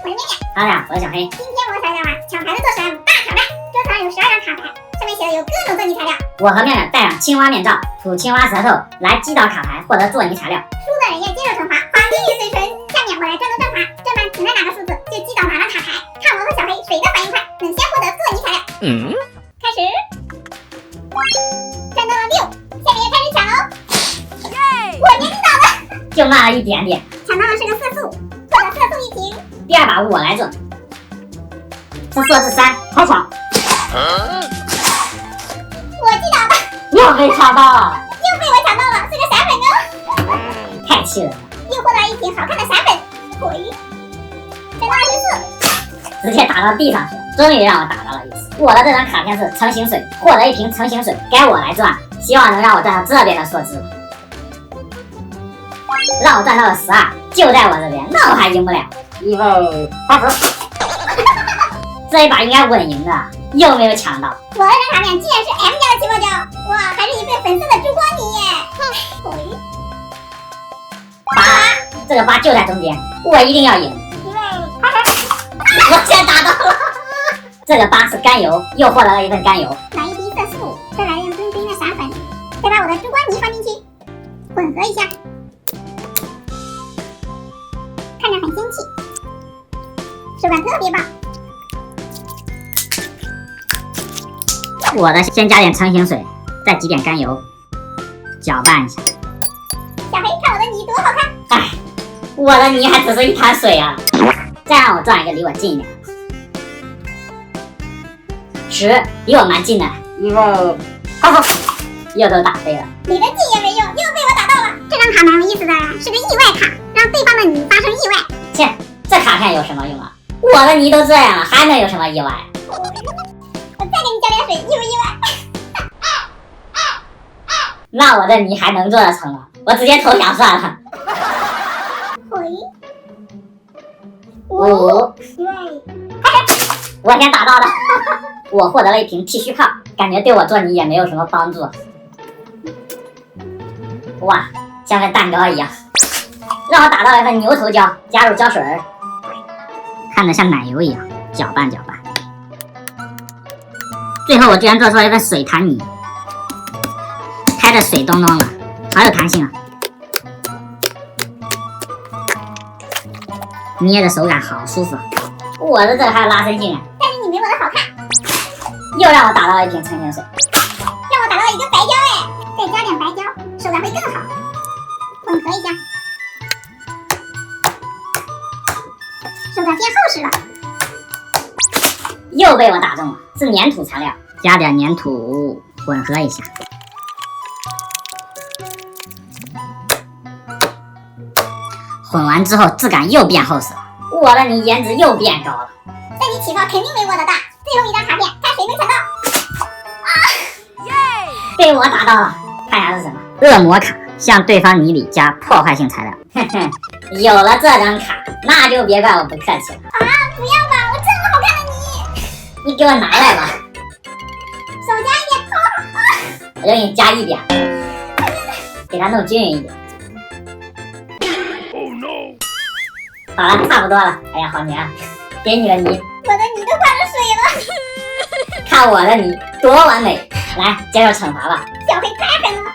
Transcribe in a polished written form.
我是面面。大家好，我是小黑。今天我们来玩抢牌的做史莱姆大卡牌，桌子上有12张卡牌，上面写的有各种做泥材料。我和面面戴上青蛙面罩，吐青蛙舌头，来击倒卡牌，获得做泥材料。输的人要接受惩罚，黄金与水纯。下面我来专注正法，这盘请来哪个数字就击倒哪张卡牌，看我和小黑谁的反应快，能先获得做泥材料。开始。战斗了6，下面也开始抢喽。我年击倒了，就慢了一点点。抢到的是个色素，获得色素1瓶。第二把我来做，是数字3，开抢。我击倒了，又被抢到了，又被我抢到了，是个闪粉哦，太气人了。又获得了1瓶好看的闪粉。回，战斗了14，直接打到地上去了，终于让我打到了一次。我的这张卡片是成型水，获得1瓶成型水，该我来赚，希望能让我赚到这边的数字。让我赚到了12，就在我这边，那我还赢不了。因为这一把应该稳赢的，又没有抢到。我的这张卡片竟然是 M 家的起泡胶，哇，还是一份粉色的烛光泥耶。回8，这个8就在中间，我一定要赢。因为我先打到了。这个8是甘油，又获得了1份甘油。来一滴色素，再来点冰冰的闪粉，再把我的烛光泥放进去，混合一下，看着很仙气，手感特别棒。我的先加点成型水，再挤点甘油，搅拌一下。小黑，看我的泥多好看！哎，我的泥还只是一滩水啊！再让我撞一个离我近一点。10，离我蛮近的，因为又都打飞了。你的近也没用，又被我打到了。这张卡蛮有意思的，是个意外卡，让对方的泥发生意外。切，这卡片有什么用啊？我的泥都这样了，还能有什么意外？我再给你加点水，意不意外？那我的泥还能做得成吗？我直接投降算了。回5，我先打到了。我获得了1瓶剃须泡，感觉对我做泥也没有什么帮助。哇，像跟蛋糕一样。让我打到了一份牛头胶，加入胶水儿，看着像奶油一样，搅拌搅拌。最后我居然做出了一份水弹泥，开的水咚咚的，好有弹性啊！捏的手感好舒服。我的这个还有拉伸性啊，但是你没我的好看。又让我打到了1瓶成型水，让我打到了一个白胶哎，再加点白胶，手感会更好。混合一下，手感变厚实了。又被我打中了，是粘土材料，加点粘土混合一下。混完之后质感又变厚实了，我的泥颜值又变高了。但你起泡肯定没我的大。最后一张卡片，看谁能抢到。被我打到了，看一下是什么？恶魔卡，向对方泥里加破坏性材料。哼哼，有了这张卡，那就别怪我不客气了。不要吧，我这么好看的泥，你给我拿来吧。手加一点。我就给你加1点，给它弄均匀一点。好了，差不多了。哎呀，好黏啊！给你的泥，我的泥都化成水了。看我的泥多完美！来，接受惩罚吧。小黑太狠了。